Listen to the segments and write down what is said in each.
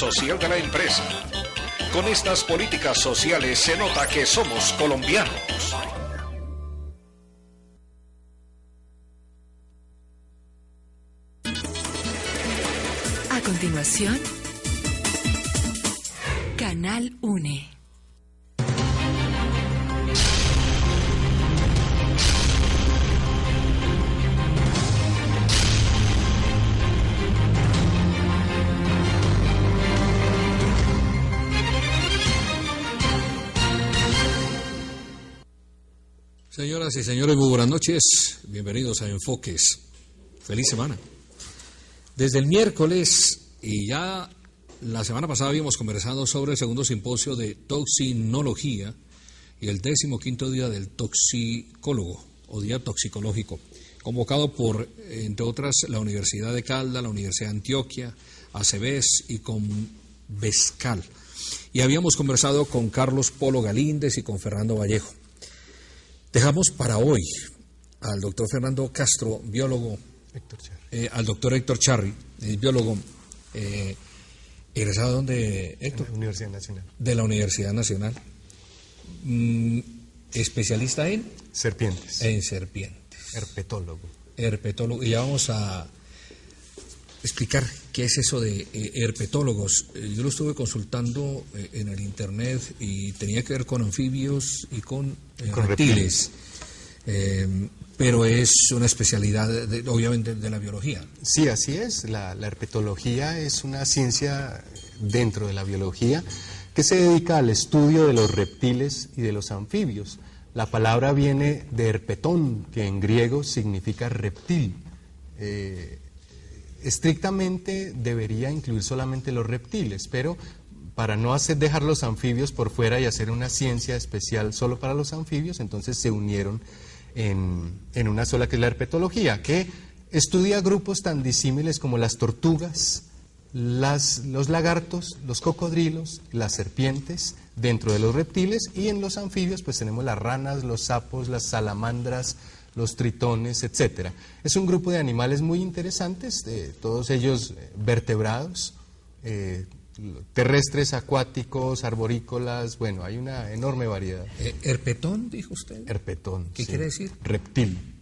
social de la empresa. Con estas políticas sociales se nota que somos colombianos. A continuación, Canal UNE. Señoras y señores, muy buenas noches. Bienvenidos a Enfoques. Feliz semana. Desde el miércoles y ya la semana pasada habíamos conversado sobre el segundo simposio de toxinología y el 15º día del toxicólogo o día toxicológico, convocado por, entre otras, la Universidad de Caldas, la Universidad de Antioquia, ACBES y Convescal. Y habíamos conversado con Carlos Polo Galíndez y con Fernando Vallejo. Dejamos para hoy al doctor Fernando Castro, biólogo, al doctor Héctor Charri, biólogo, egresado de Héctor. De la Universidad Nacional. De la Universidad Nacional. Especialista en serpientes. En serpientes. Herpetólogo. Herpetólogo. Y ya vamos a explicar qué es eso de herpetólogos. Yo lo estuve consultando en el internet y tenía que ver con anfibios y con reptiles. Pero es una especialidad, obviamente, de la biología. Sí, así es. La herpetología es una ciencia dentro de la biología que se dedica al estudio de los reptiles y de los anfibios. La palabra viene de herpetón, que en griego significa reptil. Estrictamente debería incluir solamente los reptiles, pero para no dejar los anfibios por fuera y hacer una ciencia especial solo para los anfibios, entonces se unieron en una sola, que es la herpetología, que estudia grupos tan disímiles como las tortugas, los lagartos, los cocodrilos, las serpientes dentro de los reptiles, y en los anfibios pues tenemos las ranas, los sapos, las salamandras, los tritones, etcétera. Es un grupo de animales muy interesantes, todos ellos vertebrados, terrestres, acuáticos, arborícolas, bueno, hay una enorme variedad. ¿Herpetón, dijo usted? Herpetón. ¿Qué quiere decir? Reptil.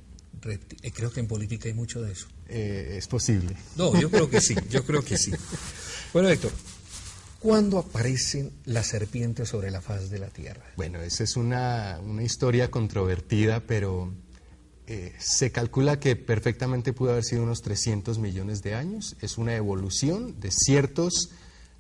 Creo que en política hay mucho de eso. Es posible. No, yo creo que sí, yo creo que sí. Bueno, Héctor, ¿cuándo aparecen las serpientes sobre la faz de la Tierra? Bueno, esa es una historia controvertida, pero se calcula que perfectamente pudo haber sido unos 300 millones de años. Es una evolución de ciertos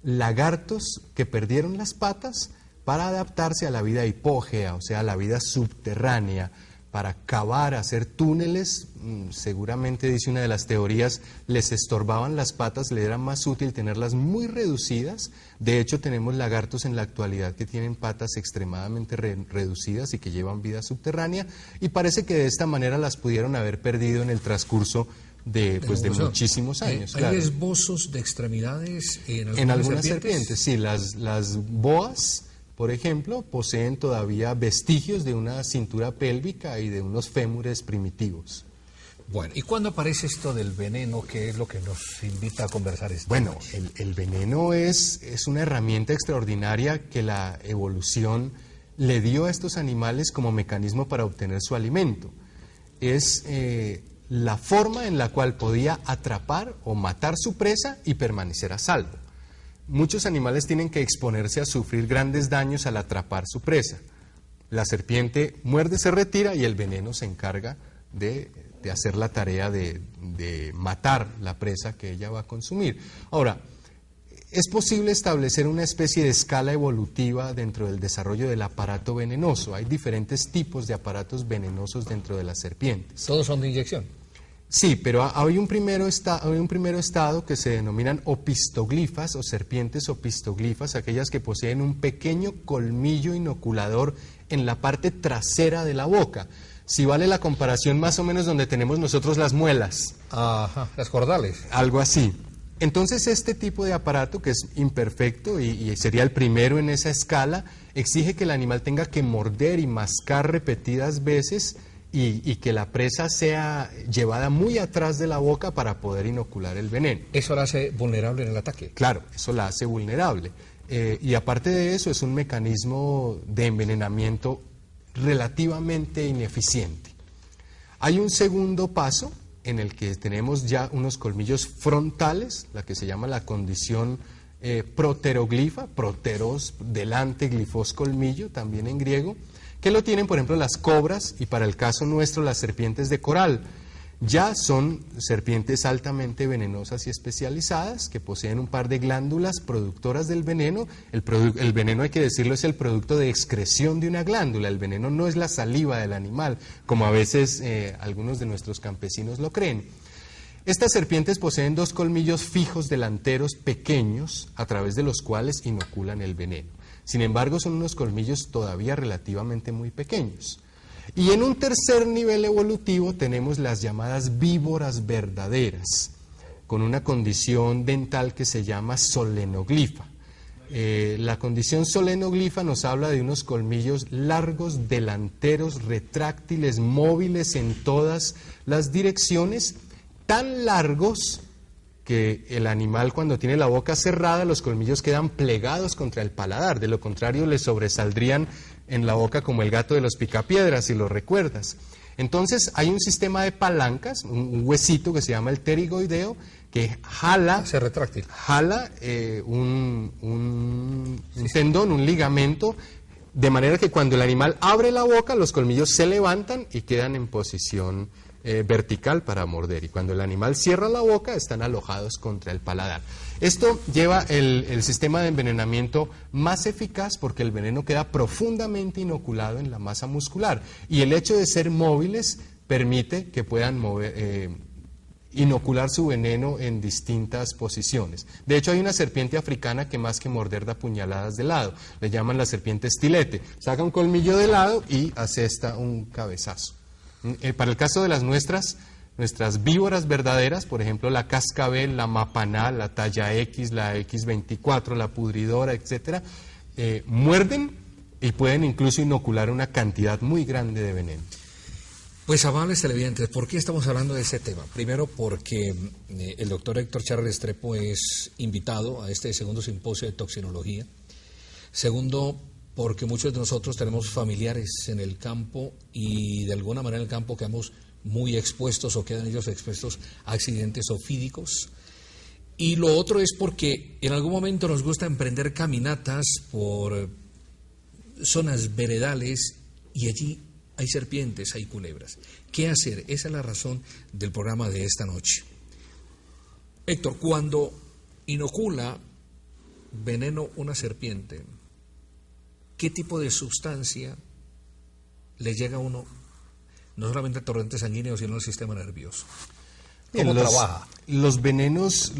lagartos que perdieron las patas para adaptarse a la vida hipógea, o sea, a la vida subterránea, para cavar, hacer túneles. Seguramente, dice una de las teorías, les estorbaban las patas, le era más útil tenerlas muy reducidas. De hecho, tenemos lagartos en la actualidad que tienen patas extremadamente reducidas y que llevan vida subterránea, y parece que de esta manera las pudieron haber perdido en el transcurso de muchísimos años. ¿Hay esbozos de extremidades en algunas serpientes? Sí, las boas, por ejemplo, poseen todavía vestigios de una cintura pélvica y de unos fémures primitivos. Bueno, ¿y cuándo aparece esto del veneno, que es lo que nos invita a conversar esta noche? El veneno es una herramienta extraordinaria que la evolución le dio a estos animales como mecanismo para obtener su alimento. Es la forma en la cual podía atrapar o matar su presa y permanecer a salvo. Muchos animales tienen que exponerse a sufrir grandes daños al atrapar su presa. La serpiente muerde, se retira, y el veneno se encarga de hacer la tarea de matar la presa que ella va a consumir. Ahora, es posible establecer una especie de escala evolutiva dentro del desarrollo del aparato venenoso. Hay diferentes tipos de aparatos venenosos dentro de las serpientes. ¿Todos son de inyección? Sí, pero hay un primer estado que se denominan opistoglifas o serpientes opistoglifas, aquellas que poseen un pequeño colmillo inoculador en la parte trasera de la boca. Si vale la comparación, más o menos donde tenemos nosotros las muelas. Ajá, las cordales. Algo así. Entonces, este tipo de aparato, que es imperfecto y sería el primero en esa escala, exige que el animal tenga que morder y mascar repetidas veces y que la presa sea llevada muy atrás de la boca para poder inocular el veneno. ¿Eso la hace vulnerable en el ataque? Claro, eso la hace vulnerable. Y aparte de eso, es un mecanismo de envenenamiento relativamente ineficiente. Hay un segundo paso en el que tenemos ya unos colmillos frontales, la que se llama la condición proteroglifa, proteros, delante, glifos, colmillo, también en griego, que lo tienen, por ejemplo, las cobras y para el caso nuestro las serpientes de coral. Ya son serpientes altamente venenosas y especializadas que poseen un par de glándulas productoras del veneno. El veneno, hay que decirlo, es el producto de excreción de una glándula. El veneno no es la saliva del animal, como a veces algunos de nuestros campesinos lo creen. Estas serpientes poseen 2 colmillos fijos delanteros pequeños a través de los cuales inoculan el veneno. Sin embargo, son unos colmillos todavía relativamente muy pequeños. Y en un tercer nivel evolutivo tenemos las llamadas víboras verdaderas, con una condición dental que se llama solenoglifa. La condición solenoglifa nos habla de unos colmillos largos, delanteros, retráctiles, móviles en todas las direcciones, tan largos que el animal cuando tiene la boca cerrada, los colmillos quedan plegados contra el paladar, de lo contrario le sobresaldrían en la boca como el gato de los picapiedras, si lo recuerdas. Entonces hay un sistema de palancas, un huesito que se llama el pterigoideo, que jala, un tendón, un ligamento, de manera que cuando el animal abre la boca, los colmillos se levantan y quedan en posición vertical para morder, y cuando el animal cierra la boca están alojados contra el paladar. Esto lleva el sistema de envenenamiento más eficaz porque el veneno queda profundamente inoculado en la masa muscular y el hecho de ser móviles permite que puedan inocular su veneno en distintas posiciones. De hecho, hay una serpiente africana que más que morder da puñaladas de lado, le llaman la serpiente estilete, saca un colmillo de lado y asesta un cabezazo. Para el caso de nuestras víboras verdaderas, por ejemplo la cascabel, la mapaná, la talla X, la X24, la pudridora, etcétera, muerden y pueden incluso inocular una cantidad muy grande de veneno. Pues amables televidentes, ¿por qué estamos hablando de ese tema? Primero porque el doctor Héctor Charre Restrepo es invitado a este segundo simposio de toxinología. Segundo, porque muchos de nosotros tenemos familiares en el campo y de alguna manera en el campo quedamos muy expuestos o quedan ellos expuestos a accidentes ofídicos. Y lo otro es porque en algún momento nos gusta emprender caminatas por zonas veredales y allí hay serpientes, hay culebras. ¿Qué hacer? Esa es la razón del programa de esta noche. Héctor, cuando inocula veneno una serpiente, ¿qué tipo de sustancia le llega a uno, no solamente al torrente sanguíneo, sino al sistema nervioso? ¿Cómo trabaja? Los venenos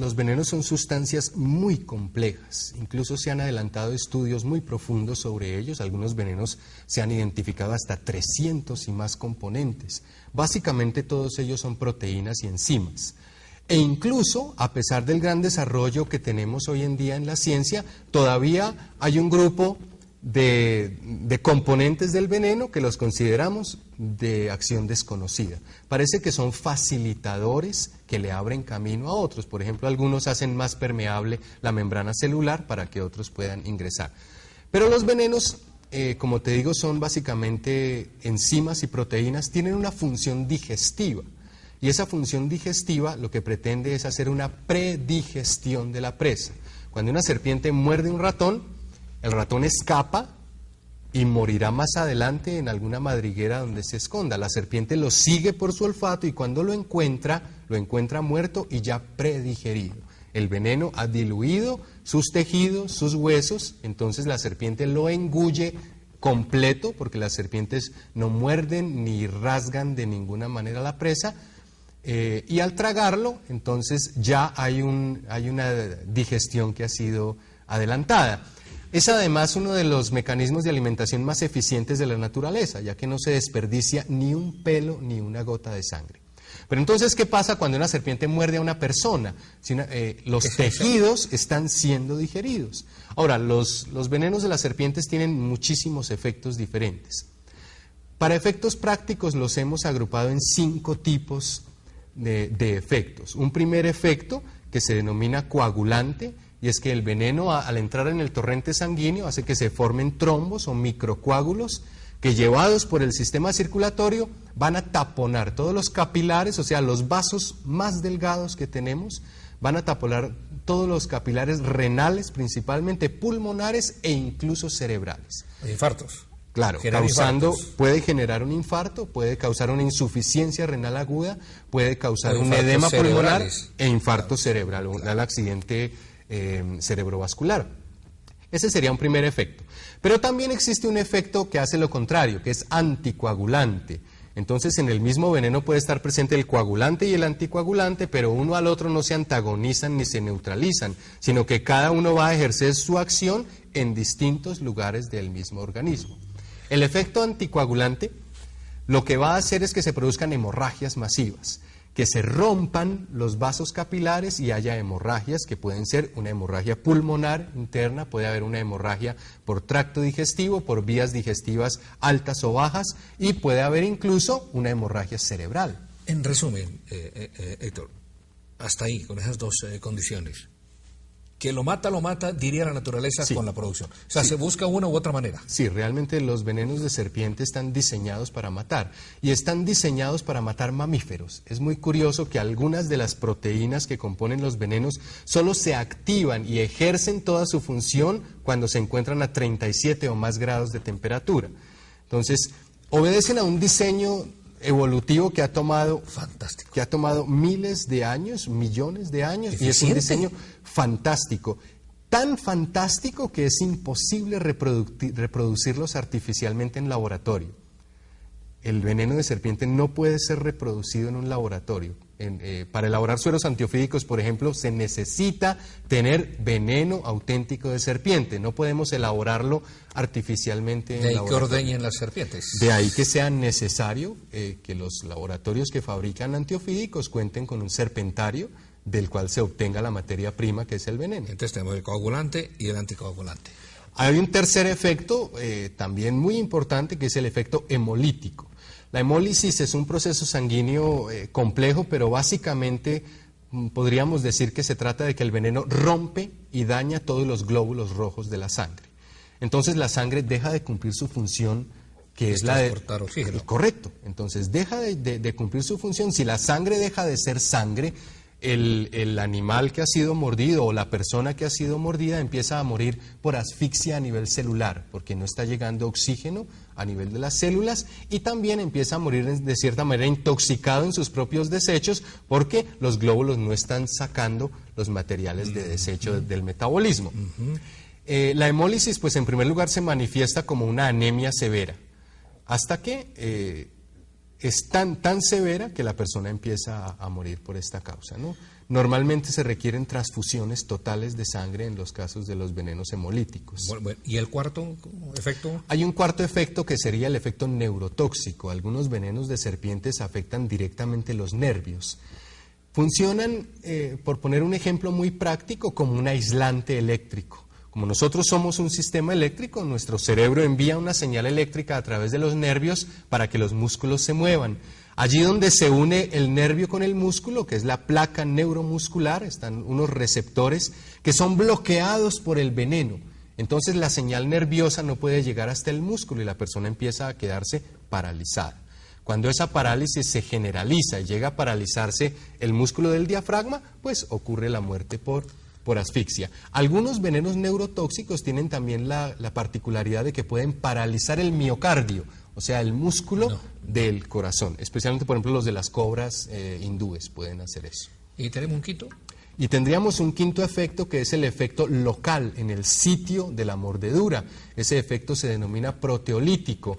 son sustancias muy complejas. Incluso se han adelantado estudios muy profundos sobre ellos. Algunos venenos se han identificado hasta 300 y más componentes. Básicamente todos ellos son proteínas y enzimas. E incluso, a pesar del gran desarrollo que tenemos hoy en día en la ciencia, todavía hay un grupo de componentes del veneno que los consideramos de acción desconocida. Parece que son facilitadores que le abren camino a otros. Por ejemplo, algunos hacen más permeable la membrana celular para que otros puedan ingresar. Pero los venenos, como te digo, son básicamente enzimas y proteínas, tienen una función digestiva. Y esa función digestiva lo que pretende es hacer una predigestión de la presa. Cuando una serpiente muerde un ratón, el ratón escapa y morirá más adelante en alguna madriguera donde se esconda. La serpiente lo sigue por su olfato y cuando lo encuentra muerto y ya predigerido. El veneno ha diluido sus tejidos, sus huesos, entonces la serpiente lo engulle completo, porque las serpientes no muerden ni rasgan de ninguna manera la presa, y al tragarlo, entonces ya hay una digestión que ha sido adelantada. Es además uno de los mecanismos de alimentación más eficientes de la naturaleza, ya que no se desperdicia ni un pelo ni una gota de sangre. Pero entonces, ¿qué pasa cuando una serpiente muerde a una persona? Los tejidos están siendo digeridos. Ahora, los venenos de las serpientes tienen muchísimos efectos diferentes. Para efectos prácticos los hemos agrupado en 5 tipos de efectos. Un primer efecto que se denomina coagulante, y es que el veneno al entrar en el torrente sanguíneo hace que se formen trombos o microcoágulos que, llevados por el sistema circulatorio, van a taponar todos los capilares, o sea, los vasos más delgados que tenemos, van a taponar todos los capilares renales, principalmente pulmonares e incluso cerebrales. Infartos. Claro, puede generar un infarto, puede causar una insuficiencia renal aguda, puede causar un edema pulmonar e infarto cerebral, un accidente cerebrovascular. Ese sería un primer efecto. Pero también existe un efecto que hace lo contrario, que es anticoagulante. Entonces, en el mismo veneno puede estar presente el coagulante y el anticoagulante, pero uno al otro no se antagonizan ni se neutralizan, sino que cada uno va a ejercer su acción en distintos lugares del mismo organismo. El efecto anticoagulante lo que va a hacer es que se produzcan hemorragias masivas, que se rompan los vasos capilares y haya hemorragias que pueden ser una hemorragia pulmonar interna, puede haber una hemorragia por tracto digestivo, por vías digestivas altas o bajas, y puede haber incluso una hemorragia cerebral. En resumen, Héctor, hasta ahí, con esas 2 condiciones. Que lo mata, diría la naturaleza, sí, con la producción. O sea, sí, se busca una u otra manera. Sí, realmente los venenos de serpiente están diseñados para matar, y están diseñados para matar mamíferos. Es muy curioso que algunas de las proteínas que componen los venenos solo se activan y ejercen toda su función cuando se encuentran a 37 o más grados de temperatura. Entonces, obedecen a un diseño evolutivo que ha tomado miles de años, millones de años, y es un diseño fantástico, tan fantástico que es imposible reproducirlos artificialmente en laboratorio. El veneno de serpiente no puede ser reproducido en un laboratorio. Para elaborar sueros antiofídicos, por ejemplo, se necesita tener veneno auténtico de serpiente. No podemos elaborarlo artificialmente en laboratorio. De ahí que ordeñen las serpientes. De ahí que sea necesario que los laboratorios que fabrican antiofídicos cuenten con un serpentario del cual se obtenga la materia prima, que es el veneno. Entonces tenemos el coagulante y el anticoagulante. Hay un tercer efecto también muy importante, que es el efecto hemolítico. La hemólisis es un proceso sanguíneo complejo, pero básicamente podríamos decir que se trata de que el veneno rompe y daña todos los glóbulos rojos de la sangre. Entonces la sangre deja de cumplir su función, que es la de transportar oxígeno. Correcto. Entonces deja de cumplir su función. Si la sangre deja de ser sangre, el animal que ha sido mordido o la persona que ha sido mordida empieza a morir por asfixia a nivel celular, porque no está llegando oxígeno a nivel de las células, y también empieza a morir de cierta manera intoxicado en sus propios desechos, porque los glóbulos no están sacando los materiales de desecho del metabolismo. La hemólisis, pues en primer lugar se manifiesta como una anemia severa, hasta que es tan severa que la persona empieza a morir por esta causa, ¿no? Normalmente se requieren transfusiones totales de sangre en los casos de los venenos hemolíticos. Bueno, ¿y el cuarto efecto? Hay un cuarto efecto que sería el efecto neurotóxico. Algunos venenos de serpientes afectan directamente los nervios. Funcionan, por poner un ejemplo muy práctico, como un aislante eléctrico. Como nosotros somos un sistema eléctrico, nuestro cerebro envía una señal eléctrica a través de los nervios para que los músculos se muevan. Allí donde se une el nervio con el músculo, que es la placa neuromuscular, están unos receptores que son bloqueados por el veneno. Entonces la señal nerviosa no puede llegar hasta el músculo y la persona empieza a quedarse paralizada. Cuando esa parálisis se generaliza y llega a paralizarse el músculo del diafragma, pues ocurre la muerte por asfixia. Algunos venenos neurotóxicos tienen también la particularidad de que pueden paralizar el miocardio, o sea, el músculo del corazón. Especialmente, por ejemplo, los de las cobras hindúes pueden hacer eso. ¿Y tenemos un quinto? Y tendríamos un quinto efecto, que es el efecto local, en el sitio de la mordedura. Ese efecto se denomina proteolítico.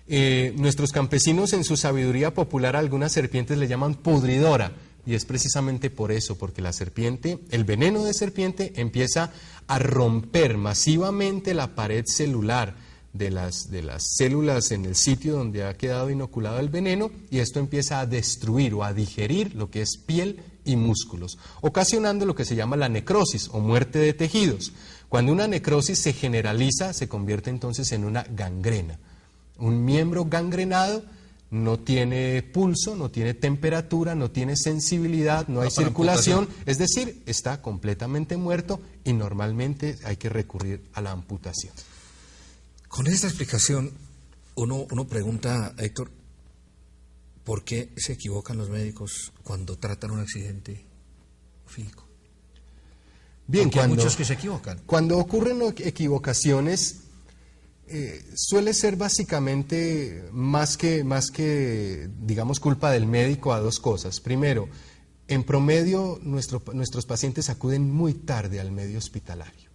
Nuestros campesinos, en su sabiduría popular, a algunas serpientes le llaman pudridora. Y es precisamente por eso, porque la serpiente, el veneno de serpiente empieza a romper masivamente la pared celular de las células en el sitio donde ha quedado inoculado el veneno, y esto empieza a destruir o a digerir lo que es piel y músculos, ocasionando lo que se llama la necrosis o muerte de tejidos. Cuando una necrosis se generaliza, se convierte entonces en una gangrena. Un miembro gangrenado no tiene pulso, no tiene temperatura, no tiene sensibilidad, no hay circulación, es decir, está completamente muerto y normalmente hay que recurrir a la amputación. Con esta explicación, uno pregunta, Héctor, ¿por qué se equivocan los médicos cuando tratan un accidente ofídico? Bien, hay muchos que se equivocan. Cuando ocurren equivocaciones, suele ser básicamente más que, digamos, culpa del médico a dos cosas. Primero, en promedio nuestros pacientes acuden muy tarde al medio hospitalario.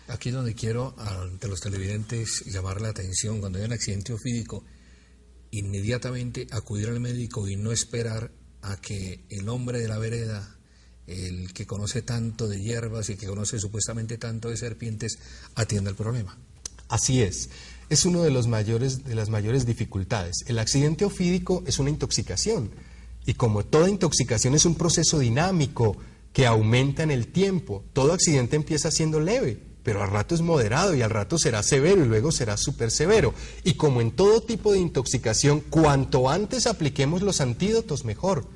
Aquí es donde quiero, ante los televidentes, llamar la atención. Cuando hay un accidente ofídico, inmediatamente acudir al médico y no esperar a que el hombre de la vereda, el que conoce tanto de hierbas y que conoce supuestamente tanto de serpientes, atienda el problema. Así es una de las mayores dificultades. El accidente ofídico es una intoxicación y como toda intoxicación es un proceso dinámico que aumenta en el tiempo. Todo accidente empieza siendo leve, pero al rato es moderado y al rato será severo y luego será súper severo. Y como en todo tipo de intoxicación, cuanto antes apliquemos los antídotos, mejor.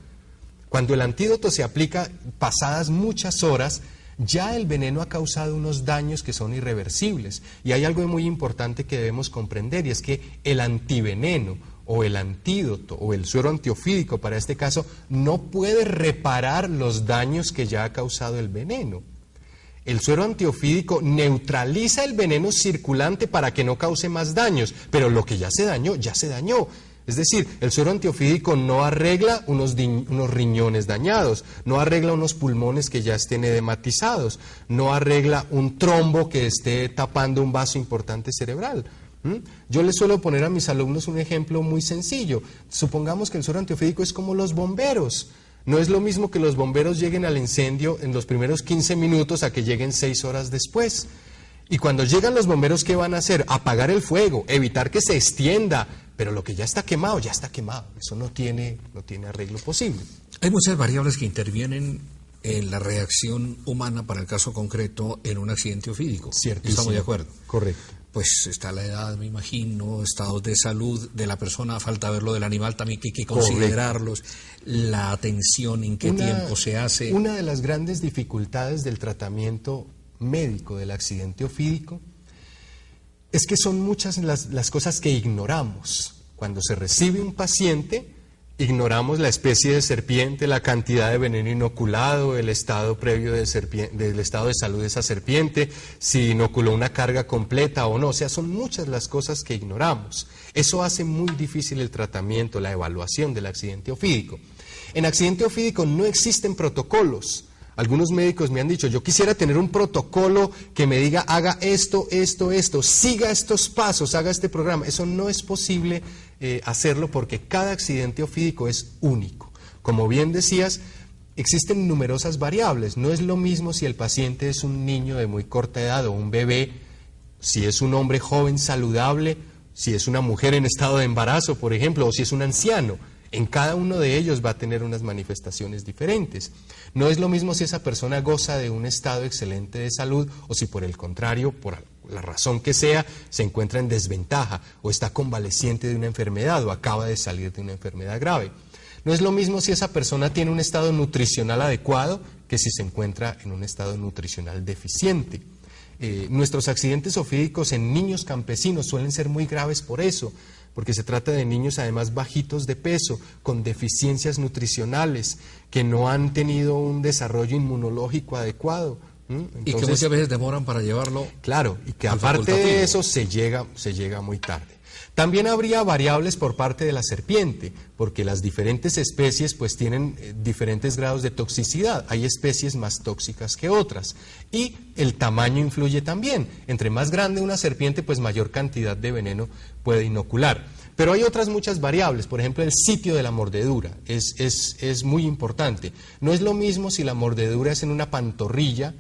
Cuando el antídoto se aplica pasadas muchas horas, ya el veneno ha causado unos daños que son irreversibles. Y hay algo muy importante que debemos comprender, y es que el antiveneno o el antídoto o el suero antiofídico, para este caso, no puede reparar los daños que ya ha causado el veneno. El suero antiofídico neutraliza el veneno circulante para que no cause más daños, pero lo que ya se dañó, ya se dañó. Es decir, el suero antiofídico no arregla unos riñones dañados, no arregla unos pulmones que ya estén edematizados, no arregla un trombo que esté tapando un vaso importante cerebral. Yo les suelo poner a mis alumnos un ejemplo muy sencillo. Supongamos que el suero antiofídico es como los bomberos. No es lo mismo que los bomberos lleguen al incendio en los primeros 15 minutos a que lleguen 6 horas después. Y cuando llegan los bomberos, ¿qué van a hacer? Apagar el fuego, evitar que se extienda. Pero lo que ya está quemado, ya está quemado. Eso no tiene arreglo posible. Hay muchas variables que intervienen en la reacción humana para el caso concreto en un accidente ofídico. Ciertísimo. Estamos de acuerdo. Correcto. Pues está la edad, me imagino, estados de salud de la persona, falta ver lo del animal también, que hay que considerarlos, la atención, en qué tiempo se hace. Una de las grandes dificultades del tratamiento médico del accidente ofídico es que son muchas las cosas que ignoramos. Cuando se recibe un paciente, ignoramos la especie de serpiente, la cantidad de veneno inoculado, el estado previo del estado de salud de esa serpiente, si inoculó una carga completa o no. O sea, son muchas las cosas que ignoramos. Eso hace muy difícil el tratamiento, la evaluación del accidente ofídico. En accidente ofídico no existen protocolos. Algunos médicos me han dicho, yo quisiera tener un protocolo que me diga, haga esto, siga estos pasos, haga este programa. Eso no es posible hacerlo porque cada accidente ofídico es único. Como bien decías, existen numerosas variables. No es lo mismo si el paciente es un niño de muy corta edad o un bebé, si es un hombre joven saludable, si es una mujer en estado de embarazo, por ejemplo, o si es un anciano. En cada uno de ellos va a tener unas manifestaciones diferentes. No es lo mismo si esa persona goza de un estado excelente de salud o si por el contrario, por la razón que sea, se encuentra en desventaja o está convaleciente de una enfermedad o acaba de salir de una enfermedad grave. No es lo mismo si esa persona tiene un estado nutricional adecuado que si se encuentra en un estado nutricional deficiente. Nuestros accidentes ofídicos en niños campesinos suelen ser muy graves por eso, porque se trata de niños además bajitos de peso, con deficiencias nutricionales, que no han tenido un desarrollo inmunológico adecuado. Entonces, y que muchas veces demoran para llevarlo. Claro, y que aparte de eso se llega muy tarde. También habría variables por parte de la serpiente, porque las diferentes especies pues tienen diferentes grados de toxicidad. Hay especies más tóxicas que otras. Y el tamaño influye también. Entre más grande una serpiente, pues mayor cantidad de veneno puede inocular. Pero hay otras muchas variables. Por ejemplo, el sitio de la mordedura es muy importante. No es lo mismo si la mordedura es en una pantorrilla,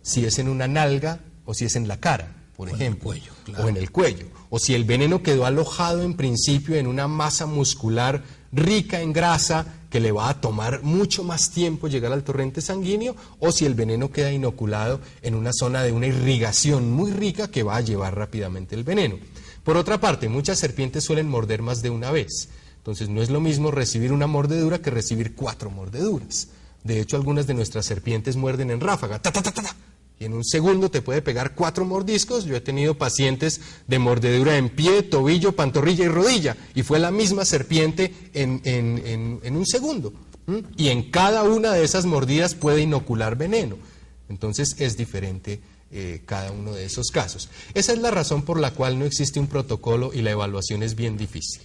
si es en una nalga o si es en la cara, por ejemplo, en el cuello, claro. O en el cuello, o si el veneno quedó alojado en principio en una masa muscular rica en grasa que le va a tomar mucho más tiempo llegar al torrente sanguíneo, o si el veneno queda inoculado en una zona de una irrigación muy rica que va a llevar rápidamente el veneno. Por otra parte, muchas serpientes suelen morder más de una vez. Entonces no es lo mismo recibir una mordedura que recibir 4 mordeduras. De hecho, algunas de nuestras serpientes muerden en ráfaga, ta, ta, ta, ta, ta, y en un segundo te puede pegar 4 mordiscos. Yo he tenido pacientes de mordedura en pie, tobillo, pantorrilla y rodilla, y fue la misma serpiente en un segundo. Y en cada una de esas mordidas puede inocular veneno. Entonces es diferente cada uno de esos casos. Esa es la razón por la cual no existe un protocolo y la evaluación es bien difícil.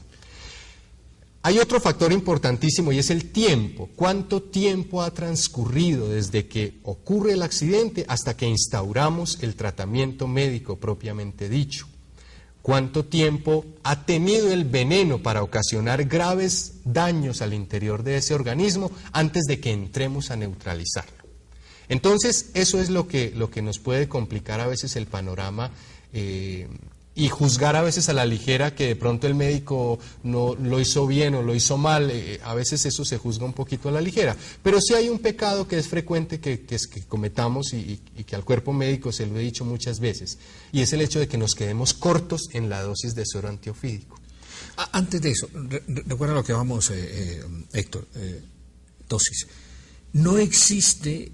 Hay otro factor importantísimo y es el tiempo. ¿Cuánto tiempo ha transcurrido desde que ocurre el accidente hasta que instauramos el tratamiento médico propiamente dicho? ¿Cuánto tiempo ha tenido el veneno para ocasionar graves daños al interior de ese organismo antes de que entremos a neutralizarlo? Entonces, eso es lo que nos puede complicar a veces el panorama y juzgar a veces a la ligera que de pronto el médico no lo hizo bien o lo hizo mal. A veces eso se juzga un poquito a la ligera. Pero sí hay un pecado que es frecuente que cometamos y que al cuerpo médico se lo he dicho muchas veces, y es el hecho de que nos quedemos cortos en la dosis de suero antiofídico. Antes de eso, recuerda lo que vamos, Héctor, dosis. No existe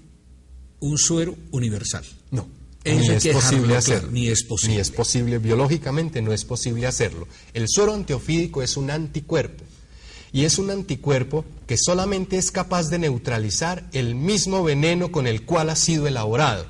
un suero universal. No. Ni es posible hacerlo. Claro, ni es posible, biológicamente no es posible hacerlo. El suero antiofídico es un anticuerpo, y es un anticuerpo que solamente es capaz de neutralizar el mismo veneno con el cual ha sido elaborado.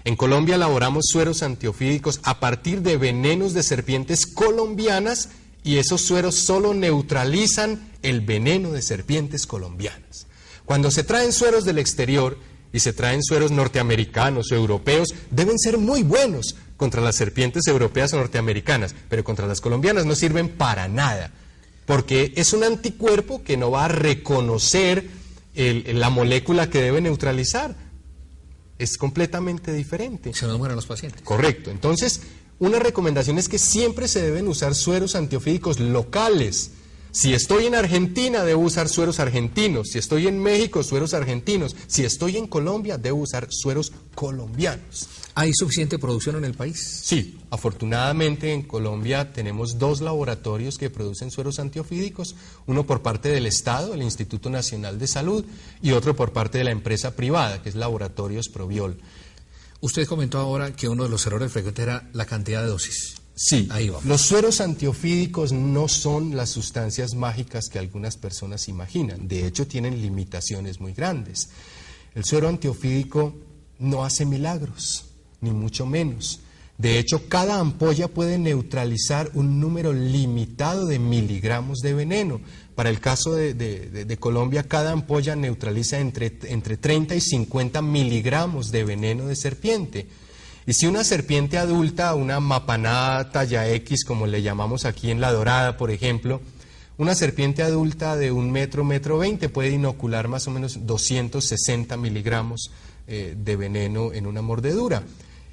En Colombia elaboramos sueros antiofídicos a partir de venenos de serpientes colombianas, y esos sueros solo neutralizan el veneno de serpientes colombianas. Cuando se traen sueros del exterior y se traen sueros norteamericanos o europeos, deben ser muy buenos contra las serpientes europeas o norteamericanas, pero contra las colombianas no sirven para nada, porque es un anticuerpo que no va a reconocer la molécula que debe neutralizar. Es completamente diferente. Se nos mueren los pacientes. Correcto. Entonces, una recomendación es que siempre se deben usar sueros antiofídicos locales. Si estoy en Argentina, debo usar sueros argentinos. Si estoy en México, sueros argentinos. Si estoy en Colombia, debo usar sueros colombianos. ¿Hay suficiente producción en el país? Sí, afortunadamente en Colombia tenemos 2 laboratorios que producen sueros antiofídicos, uno por parte del Estado, el Instituto Nacional de Salud, y otro por parte de la empresa privada, que es Laboratorios Proviol. Usted comentó ahora que uno de los errores frecuentes era la cantidad de dosis. Sí, ahí va. Los sueros antiofídicos no son las sustancias mágicas que algunas personas imaginan. De hecho, tienen limitaciones muy grandes. El suero antiofídico no hace milagros, ni mucho menos. De hecho, cada ampolla puede neutralizar un número limitado de miligramos de veneno. Para el caso de Colombia, cada ampolla neutraliza entre 30 y 50 miligramos de veneno de serpiente. Y si una serpiente adulta, una mapaná talla X, como le llamamos aquí en La Dorada, por ejemplo, una serpiente adulta de 1 metro, 1,20 m puede inocular más o menos 260 miligramos de veneno en una mordedura.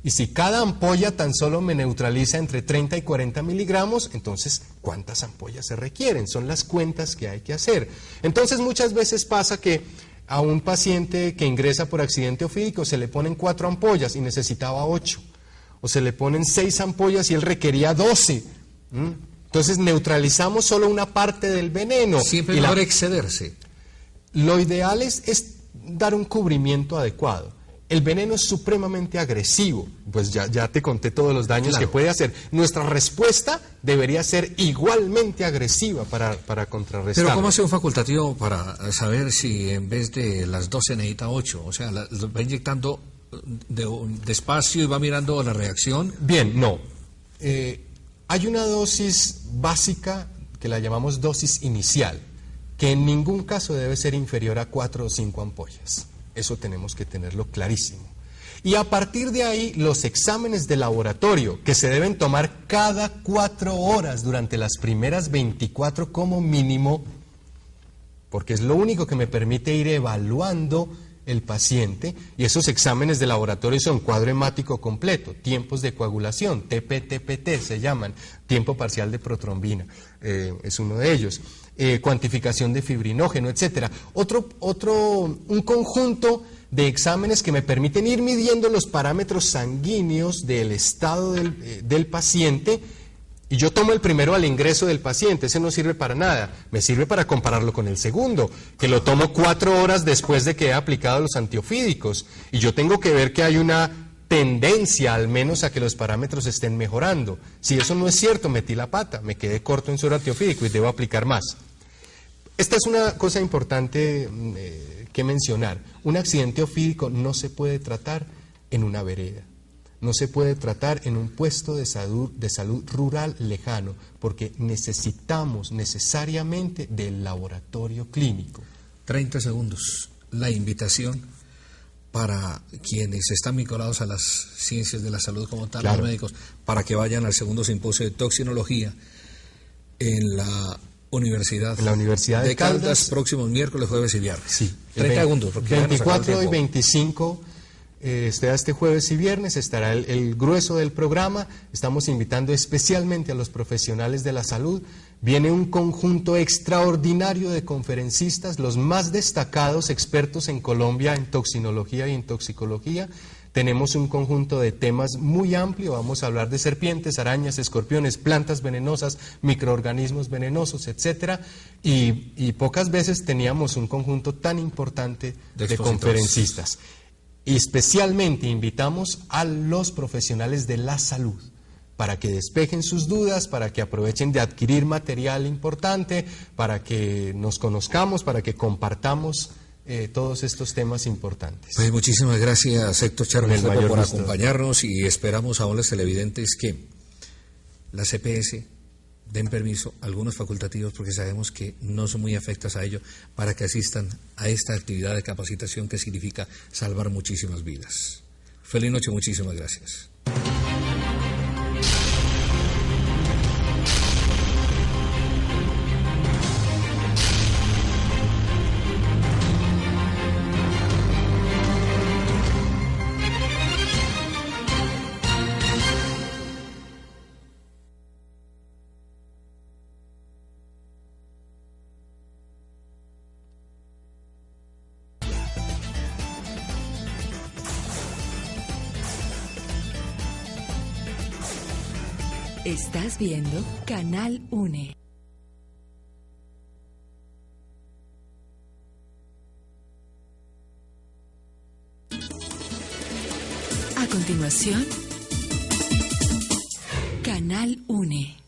Y si cada ampolla tan solo me neutraliza entre 30 y 40 miligramos, entonces, ¿cuántas ampollas se requieren? Son las cuentas que hay que hacer. Entonces, muchas veces pasa que a un paciente que ingresa por accidente ofídico se le ponen 4 ampollas y necesitaba 8. O se le ponen 6 ampollas y él requería 12. Entonces neutralizamos solo una parte del veneno. Siempre es mejor excederse. Lo ideal es dar un cubrimiento adecuado. El veneno es supremamente agresivo, pues ya te conté todos los daños que puede hacer. Nuestra respuesta debería ser igualmente agresiva para contrarrestar. Pero ¿cómo hace un facultativo para saber si en vez de las 12 necesita 8? O sea, va inyectando despacio y va mirando la reacción. Bien, no. Hay una dosis básica que la llamamos dosis inicial, que en ningún caso debe ser inferior a 4 o 5 ampollas. Eso tenemos que tenerlo clarísimo. Y a partir de ahí, los exámenes de laboratorio, que se deben tomar cada 4 horas durante las primeras 24 como mínimo, porque es lo único que me permite ir evaluando el paciente, y esos exámenes de laboratorio son cuadro hemático completo, tiempos de coagulación, TP-TPT se llaman, tiempo parcial de protrombina, es uno de ellos. Cuantificación de fibrinógeno, etcétera. Un conjunto de exámenes que me permiten ir midiendo los parámetros sanguíneos del estado del paciente Y yo tomo el primero al ingreso del paciente, ese no sirve para nada, me sirve para compararlo con el segundo, que lo tomo 4 horas después de que he aplicado los antiofídicos. Y yo tengo que ver que hay una tendencia al menos a que los parámetros estén mejorando. Si eso no es cierto, metí la pata, me quedé corto en suero antiofídico y debo aplicar más. Esta es una cosa importante que mencionar. Un accidente ofídico no se puede tratar en una vereda. No se puede tratar en un puesto de salud rural lejano, porque necesitamos necesariamente del laboratorio clínico. 30 segundos. La invitación para quienes están vinculados a las ciencias de la salud como tal, Claro. los médicos, para que vayan al segundo simposio de toxinología en la Universidad de Caldas, próximos miércoles, jueves y viernes. Sí. 30 segundos. Porque ya nos acaba el 24 y tiempo. 25 este jueves y viernes estará el grueso del programa. Estamos invitando especialmente a los profesionales de la salud. Viene un conjunto extraordinario de conferencistas, los más destacados expertos en Colombia en toxinología y en toxicología. Tenemos un conjunto de temas muy amplio. Vamos a hablar de serpientes, arañas, escorpiones, plantas venenosas, microorganismos venenosos, etcétera. Y pocas veces teníamos un conjunto tan importante de conferencistas. Y especialmente invitamos a los profesionales de la salud para que despejen sus dudas, para que aprovechen de adquirir material importante, para que nos conozcamos, para que compartamos todos estos temas importantes. Pues muchísimas gracias, Héctor Char Con el Restrepo, mayor por gusto. acompañarnos, y esperamos a los televidentes que la CPS den permiso, algunos facultativos, porque sabemos que no son muy afectas a ello, para que asistan a esta actividad de capacitación que significa salvar muchísimas vidas. Feliz noche, muchísimas gracias. Estás viendo Canal UNE. A continuación, Canal UNE.